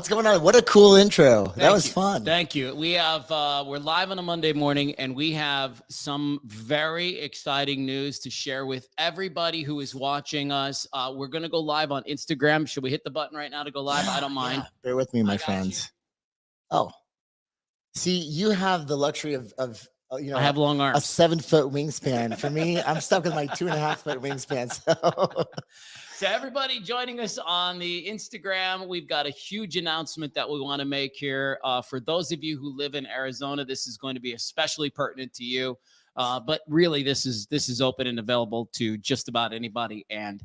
what's going on? What a cool intro. That was fun. Thank you. We have we're live on a Monday morning, and we have some very exciting news to share with everybody who is watching us. We're going to go live on Instagram. Should we hit the button right now to go live? I don't mind. Yeah, bear with me, my friends. Oh, see, you have the luxury of I have long arms. A 7-foot wingspan. For me, I'm stuck with my 2.5-foot wingspan. So everybody joining us on the Instagram, we've got a huge announcement that we want to make here. For those of you who live in Arizona, this is going to be especially pertinent to you. But really, this is open and available to just about anybody and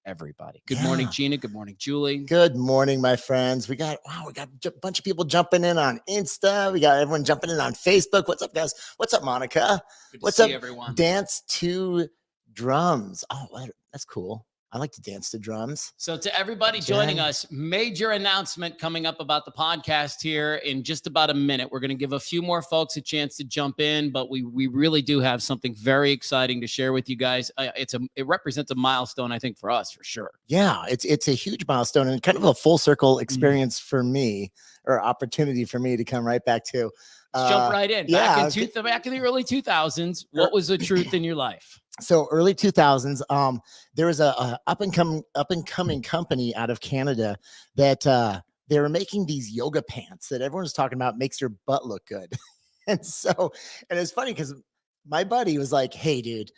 everybody. Good morning, Gina. Good morning, Julie. Good morning, my friends. We got a bunch of people jumping in on Insta. We got everyone jumping in on Facebook. What's up, guys? What's up, Monica? What's up, everyone? Dance to drums. Oh, that's cool. I like to dance to drums. So to everybody joining us, major announcement coming up about the podcast here in just about a minute. We're going to give a few more folks a chance to jump in, but we really do have something very exciting to share with you guys. It represents a milestone, I think, for us, for sure. Yeah, it's a huge milestone and kind of a full circle experience for me, or opportunity for me to come right back to. Let's jump right in. Back in the early 2000s, what was the truth in your life? So early 2000s, there was a up and coming company out of Canada that they were making these yoga pants that everyone was talking about, makes your butt look good. And it's funny because my buddy was like, "Hey, dude,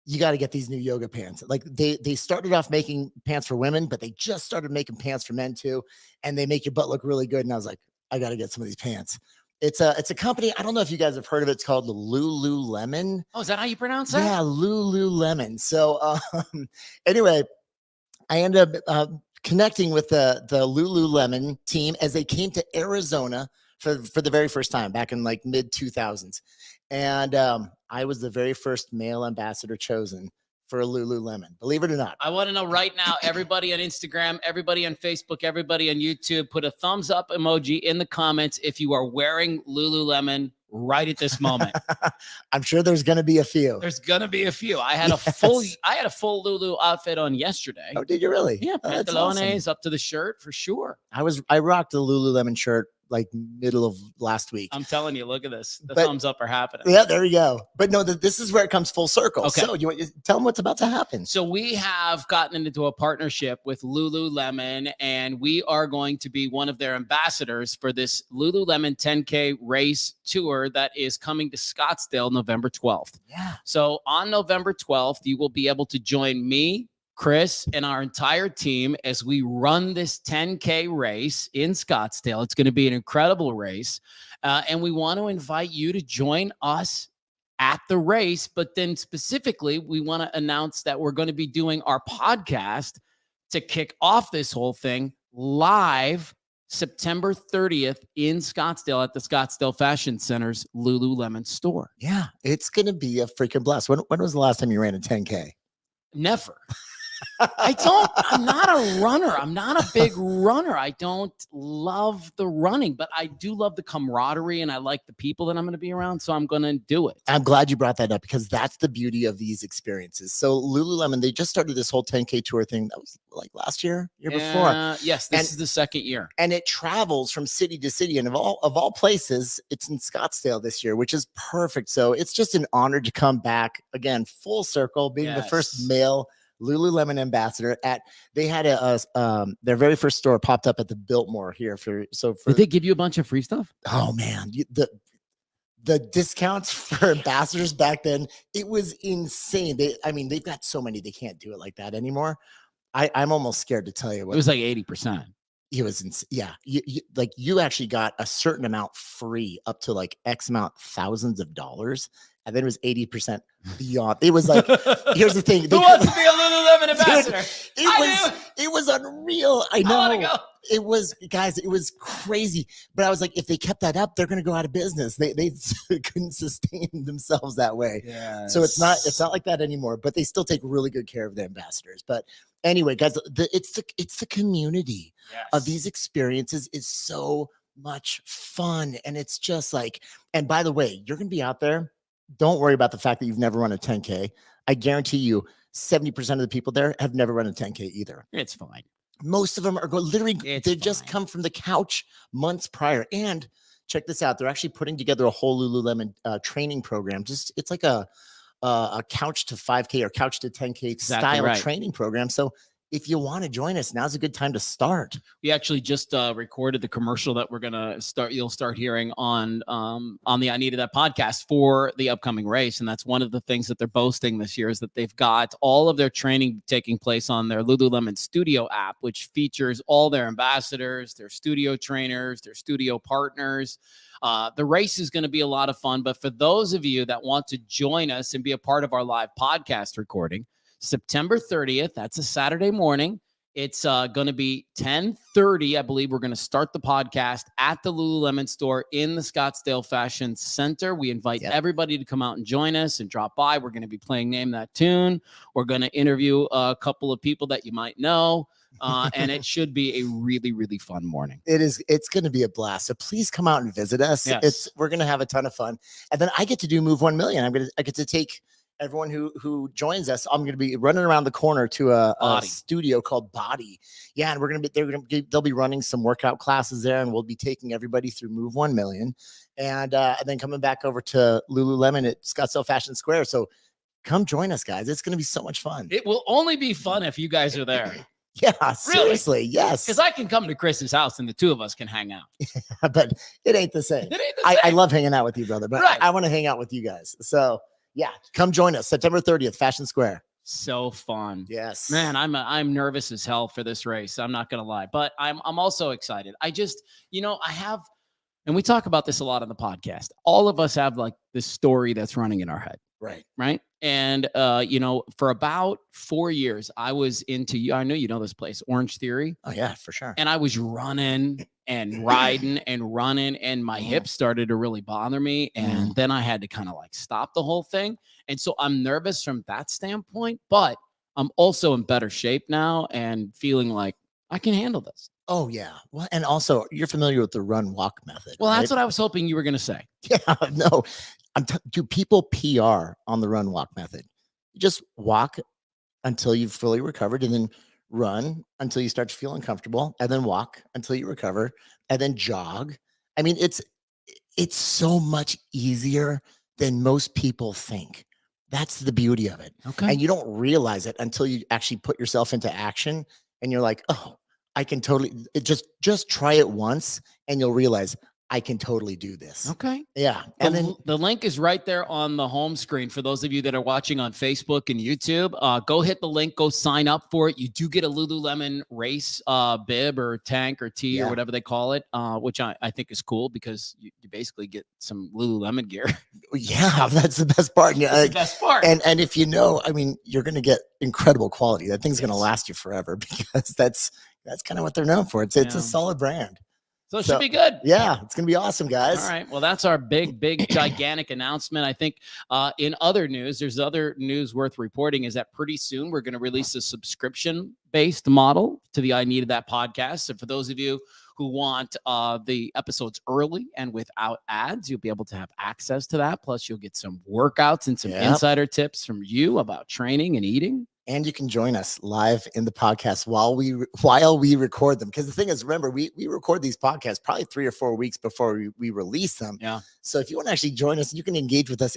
you got to get these new yoga pants." Like they started off making pants for women, but they just started making pants for men too, and they make your butt look really good. And I was like, I got to get some of these pants. It's a company. I don't know if you guys have heard of it. It's called Lululemon. Oh, is that how you pronounce that? Yeah, Lululemon. So anyway, I ended up connecting with the Lululemon team as they came to Arizona for the very first time back in like mid 2000s. And I was the very first male ambassador chosen for Lululemon, believe it or not. I want to know right now, everybody on Instagram, everybody on Facebook, everybody on YouTube, put a thumbs up emoji in the comments if you are wearing Lululemon right at this moment. I'm sure there's going to be a few. There's going to be a few. I had a full Lulu outfit on yesterday. Oh, did you really? Yeah, pantalones up to the shirt for sure. I rocked the Lululemon shirt like middle of last week. I'm telling you, look at this. The thumbs up are happening. Yeah, there you go. But no, this is where it comes full circle. Okay. So you want to tell them what's about to happen? So we have gotten into a partnership with Lululemon, and we are going to be one of their ambassadors for this Lululemon 10K race tour that is coming to Scottsdale November 12th. Yeah. So on November 12th, you will be able to join me, Chris, and our entire team as we run this 10K race in Scottsdale. It's going to be an incredible race. And we want to invite you to join us at the race. But then specifically, we want to announce that we're going to be doing our podcast to kick off this whole thing live September 30th in Scottsdale at the Scottsdale Fashion Center's Lululemon store. Yeah, it's going to be a freaking blast. When was the last time you ran a 10K? Never. I'm not a runner. I'm not a big runner. I don't love the running, but I do love the camaraderie and I like the people that I'm going to be around. So I'm going to do it. I'm glad you brought that up because that's the beauty of these experiences. So Lululemon, they just started this whole 10K tour thing. That was like last year before. Yes, this is the second year. And it travels from city to city. And of all places, it's in Scottsdale this year, which is perfect. So it's just an honor to come back again, full circle, being the first male Lululemon ambassador. They had their very first store popped up at the Biltmore here. Did they give you a bunch of free stuff? Oh man, the discounts for ambassadors back then, it was insane. They've got so many, they can't do it like that anymore. I'm almost scared to tell you what. It was like 80%. It was yeah. You actually got a certain amount free up to like X amount, thousands of dollars. And then it was 80% beyond. It was like, here's the thing. Who wants to be a Lululemon ambassador? Dude, it was unreal. I know. I want to go. It was, guys, it was crazy. But I was like, if they kept that up, they're going to go out of business. They couldn't sustain themselves that way. Yes. So it's not like that anymore. But they still take really good care of the ambassadors. But anyway, guys, it's the community of these experiences is so much fun. And it's just like, and by the way, you're going to be out there. Don't worry about the fact that you've never run a 10K. I guarantee you 70% of the people there have never run a 10K either. It's fine. Most of them are literally, It's they just fine. come from the couch months prior. And check this out, they're actually putting together a whole Lululemon training program. Just it's like a couch to 5K or couch to 10K Exactly style right. training program. So if you want to join us, now's a good time to start. We actually just recorded the commercial that we're gonna start. You'll start hearing on the I Needed That podcast for the upcoming race, and that's one of the things that they're boasting this year is that they've got all of their training taking place on their Lululemon Studio app, which features all their ambassadors, their studio trainers, their studio partners. The race is going to be a lot of fun, but for those of you that want to join us and be a part of our live podcast recording, September 30th, that's a Saturday morning. It's going to be 10:30. I believe we're going to start the podcast at the Lululemon store in the Scottsdale Fashion Center. We invite everybody to come out and join us and drop by. We're going to be playing Name That Tune. We're going to interview a couple of people that you might know. And it should be a really, really fun morning. It is. It's going to be a blast. So please come out and visit us. Yes. We're going to have a ton of fun. And then I get to do Move 1 Million. I get to take everyone who joins us. I'm going to be running around the corner to a studio called Body. Yeah. And they'll be running some workout classes there, and we'll be taking everybody through Move 1 Million and then coming back over to Lululemon at Scottsdale Fashion Square. So come join us, guys. It's going to be so much fun. It will only be fun if you guys are there. Yeah, seriously, really? Yes. Because I can come to Chris's house and the two of us can hang out. But it ain't the same. It ain't the same. I love hanging out with you, brother, but I want to hang out with you guys. So yeah, come join us September 30th, Fashion Square. So fun. Yes, man. I'm nervous as hell for this race. I'm not gonna lie, but I'm also excited. I just, I have, and we talk about this a lot on the podcast. All of us have like this story that's running in our head. Right. And, for about 4 years, I was into, I know you know this place, Orange Theory. Oh, yeah, for sure. And I was running and riding and running, and my hips started to really bother me. And then I had to kind of like stop the whole thing. And so I'm nervous from that standpoint, but I'm also in better shape now and feeling like I can handle this. Oh, yeah. Well, and also you're familiar with the run walk method. Well, that's what I was hoping you were going to say. Yeah, no. Do people PR on the run walk method? You just walk until you've fully recovered, and then run until you start to feel uncomfortable, and then walk until you recover, and then jog. I mean, it's so much easier than most people think. That's the beauty of it. Okay. And you don't realize it until you actually put yourself into action, and you're like, oh, I can totally just try it once, and you'll realize I can totally do this. Okay. Yeah. And then the link is right there on the home screen for those of you that are watching on Facebook and YouTube. Go hit the link, go sign up for it. You do get a Lululemon race bib or tank or tee or whatever they call it, which I think is cool because you basically get some Lululemon gear. Yeah, that's the best part. That's the best part. And if you know, I mean, you're going to get incredible quality. That thing's going to last you forever because that's kind of what they're known for. It's a solid brand. So it should be good. Yeah, it's going to be awesome, guys. All right. Well, that's our big, gigantic announcement. I think in other news, there's other news worth reporting is that pretty soon we're going to release a subscription-based model to the I Needed That podcast. So for those of you who want the episodes early and without ads, you'll be able to have access to that. Plus, you'll get some workouts and some insider tips from you about training and eating. And you can join us live in the podcast while we record them. Because the thing is, remember, we record these podcasts probably 3 or 4 weeks before we release them. Yeah. So if you want to actually join us, you can engage with us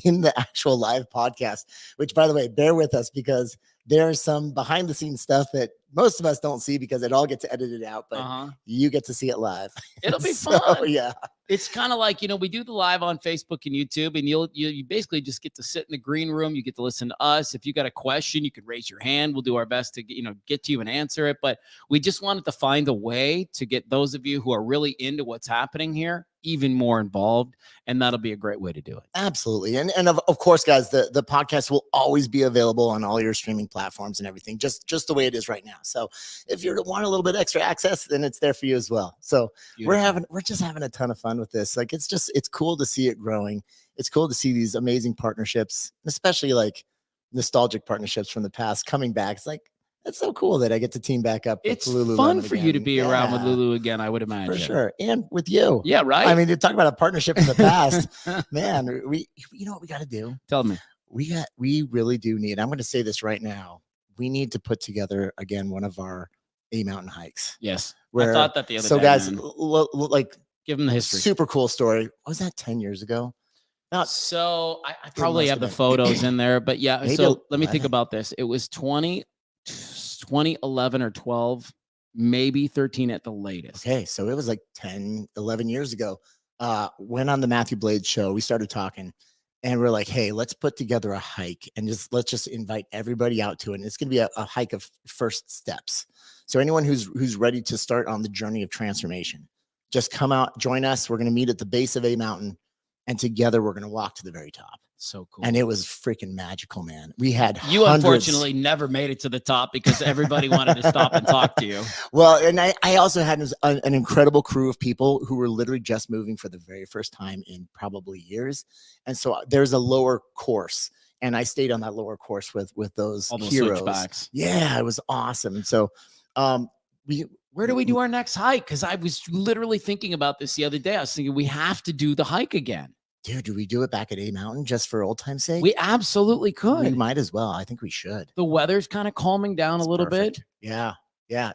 in the actual live podcast, which, by the way, bear with us because there's some behind the scenes stuff that most of us don't see because it all gets edited out, but you get to see it live. It'll be fun. Yeah. It's kind of like, we do the live on Facebook and YouTube, and you basically just get to sit in the green room. You get to listen to us. If you got a question, you could raise your hand. We'll do our best to get to you and answer it. But we just wanted to find a way to get those of you who are really into what's happening here even more involved, and that'll be a great way to do it. Absolutely. And of course, guys, the podcast will always be available on all your streaming platforms and everything, just the way it is right now. So if you want a little bit extra access, then it's there for you as well. So we're just having a ton of fun with this. Like, it's cool to see it growing. It's cool to see these amazing partnerships, especially like nostalgic partnerships from the past coming back. It's like, it's so cool that I get to team back up. It's with Lululemon fun for again. you to be around with Lulu again, I would imagine. For sure. And with you. Yeah, right. I mean, to talk about a partnership in the past, man, you know what we got to do? Tell me. We really do need, I'm going to say this right now. We need to put together again one of our A Mountain hikes. Yes. Where, I thought that the other so day, guys, man. like Give them the history. super cool story. What was that 10 years ago? About, So I it probably must have have the been. photos in there, but yeah. Maybe So let me think 11. about this. It was 2011 or 12, maybe 13 at the latest. Okay, so it was like 10, 11 years ago. Went on the Matthew Blades show. We started talking, and we're like, hey, let's put together a hike and let's just invite everybody out to it. And it's going to be a hike of first steps. So anyone who's ready to start on the journey of transformation, just come out, join us. We're going to meet at the base of A Mountain, and together we're going to walk to the very top. So cool. And it was freaking magical, man. We had You hundreds. unfortunately never made it to the top because everybody wanted to stop and talk to you. Well, and I also had an incredible crew of people who were literally just moving for the very first time in probably years. And so there's a lower course, and I stayed on that lower course with those All those heroes. switchbacks. Yeah, it was awesome. And so where do we do our next hike? Because I was literally thinking about this the other day. I was thinking we have to do the hike again. Dude, do we do it back at A Mountain just for old time's sake? We absolutely could. We might as well. I think we should. The weather's kind of calming down a little bit. Yeah. Yeah.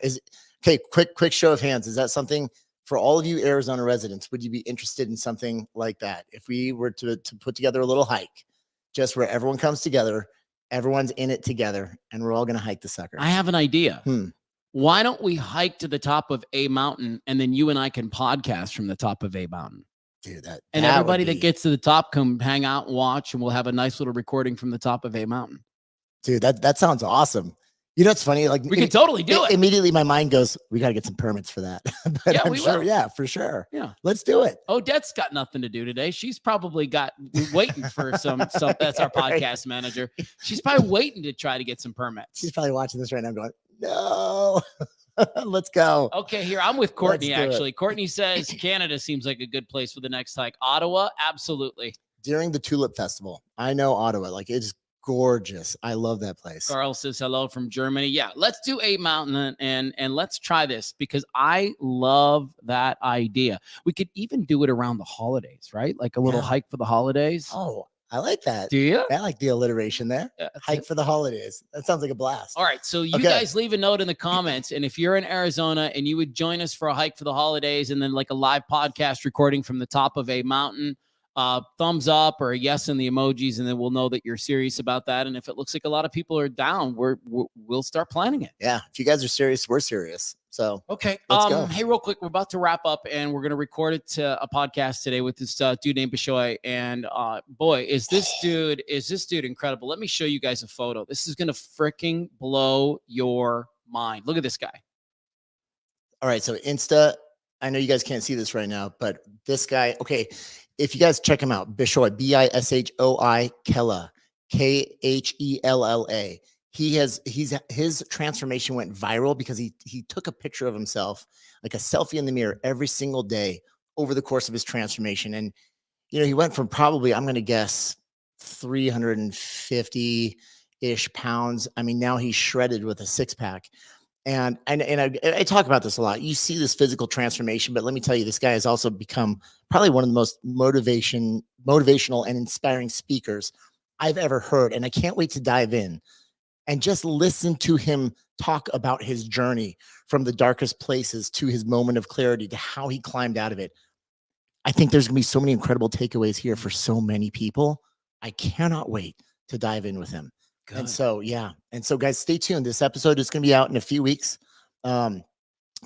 Okay, quick show of hands. Is that something for all of you Arizona residents? Would you be interested in something like that? If we were to put together a little hike, just where everyone comes together, everyone's in it together, and we're all going to hike the sucker. I have an idea. Why don't we hike to the top of A Mountain, and then you and I can podcast from the top of A Mountain? Dude, and everybody that gets to the top come hang out and watch, and we'll have a nice little recording from the top of A Mountain. Dude, that sounds awesome. You know, it's funny. Like we can totally do it. Immediately, my mind goes, "We got to get some permits for that." But yeah, I'm sure. Yeah, for sure. Yeah, let's do it. Odette's got nothing to do today. She's probably waiting for some. That's our podcast manager. She's probably waiting to try to get some permits. She's probably watching this right now, going, "No." Let's go. Okay, here I'm with Courtney. Actually, Courtney says Canada seems like a good place for the next hike. Ottawa, absolutely. During the Tulip Festival, I know Ottawa. Like, it's gorgeous. I love that place. Carl says hello from Germany. Yeah, let's do A Mountain and let's try this because I love that idea. We could even do it around the holidays, right? Like a little hike for the holidays. Oh, I like that. Do you? I like the alliteration there. Hike for the holidays. That sounds like a blast. All right. So you guys leave a note in the comments. And if you're in Arizona and you would join us for a hike for the holidays and then like a live podcast recording from the top of A Mountain, thumbs up or a yes in the emojis, and then we'll know that you're serious about that. And if it looks like a lot of people are down, we'll start planning it. Yeah. If you guys are serious, we're serious. So okay. Let's go. Hey, real quick, we're about to wrap up and we're going to record it to a podcast today with this dude named Bishoy. And boy, is this dude incredible. Let me show you guys a photo. This is going to freaking blow your mind. Look at this guy. All right. So Insta, I know you guys can't see this right now, but this guy, okay. If you guys check him out, Bishoy, Bishoi, Kella, Khella. His transformation went viral because he took a picture of himself, like a selfie in the mirror every single day over the course of his transformation. And, you know, he went from probably, I'm going to guess 350-ish pounds. I mean, now he's shredded with a 6-pack. And I talk about this a lot. You see this physical transformation, but let me tell you, this guy has also become probably one of the most motivational and inspiring speakers I've ever heard. And I can't wait to dive in and just listen to him talk about his journey from the darkest places to his moment of clarity to how he climbed out of it. I think there's going to be so many incredible takeaways here for so many people. I cannot wait to dive in with him. Good. And so, guys, stay tuned. This episode is going to be out in a few weeks, but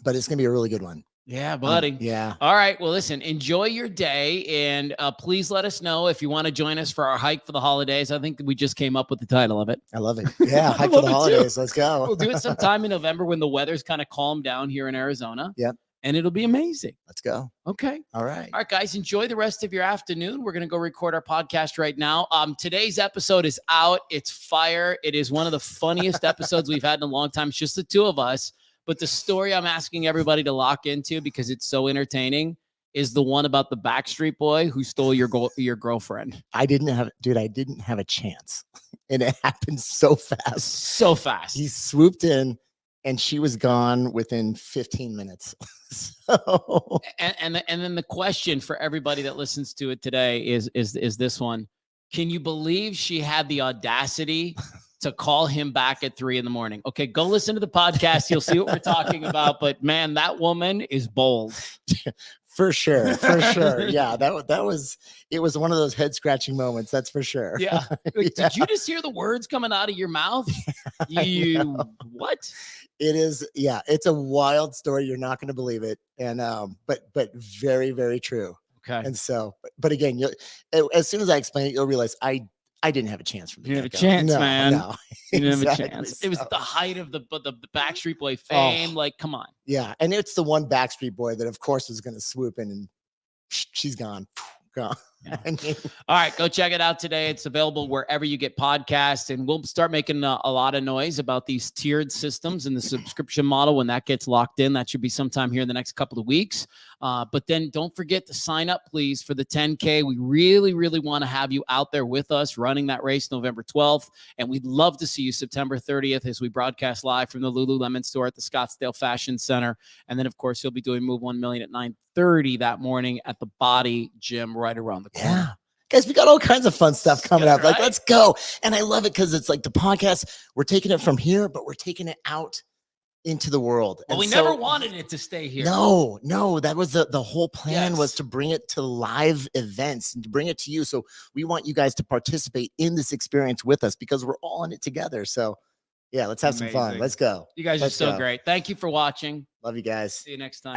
it's going to be a really good one. Yeah, buddy. Yeah. All right. Well, listen, enjoy your day. And please let us know if you want to join us for our hike for the holidays. I think we just came up with the title of it. I love it. Yeah. Hike for the holidays. Too. Let's go. We'll do it sometime in November when the weather's kind of calmed down here in Arizona. Yep. And it'll be amazing. Let's go. Okay. All right. All right, guys. Enjoy the rest of your afternoon. We're going to go record our podcast right now. Today's episode is out. It's fire. It is one of the funniest episodes we've had in a long time. It's just the two of us. But the story I'm asking everybody to lock into because it's so entertaining is the one about the Backstreet Boy who stole your girlfriend. I didn't have a chance. And it happened so fast. So fast. He swooped in and she was gone within 15 minutes. So and then the question for everybody that listens to it today is this one. Can you believe she had the audacity to call him back at 3 a.m. Okay, go listen to the podcast. You'll see what we're talking about. But man, that woman is bold. For sure. For sure. Yeah. It was one of those head scratching moments. That's for sure. Yeah. Like, Yeah. did you just hear the words coming out of your mouth? What? It is. Yeah. It's a wild story. You're not going to believe it. And, but very, very true. Okay. And so, but again, as soon as I explain it, you'll realize I didn't have a chance from the You didn't have a get-go. chance, No, man. no. You didn't have a Exactly. chance. It was So, the height of the Backstreet Boy fame. Oh. Like, come on. yeah. And it's the one Backstreet Boy that, of course, was going to swoop in and she's gone. Gone. Yeah. I mean, All right, go check it out today. It's available wherever you get podcasts, and we'll start making a lot of noise about these tiered systems and the subscription model when that gets locked in. That should be sometime here in the next couple of weeks. But then don't forget to sign up, please, for the 10K. We really, really want to have you out there with us running that race November 12th, and we'd love to see you September 30th as we broadcast live from the Lululemon store at the Scottsdale Fashion Center. And then, of course, you'll be doing Move 1 Million at 9:30 that morning at the Body Gym right around the corner. yeah. Guys, we got all kinds of fun stuff coming up. Like, Right? let's go. And I love it because it's like the podcast, we're taking it from here, but we're taking it out into the world. Well, And we so- never wanted it to stay here. No, that was the whole plan was Yes. to bring it to live events and to bring it to you. So we want you guys to participate in this experience with us because we're all in it together. So yeah, let's have some fun. Amazing. Let's go. You guys are Let's so go. great. Thank you for watching. Love you guys. See you next time.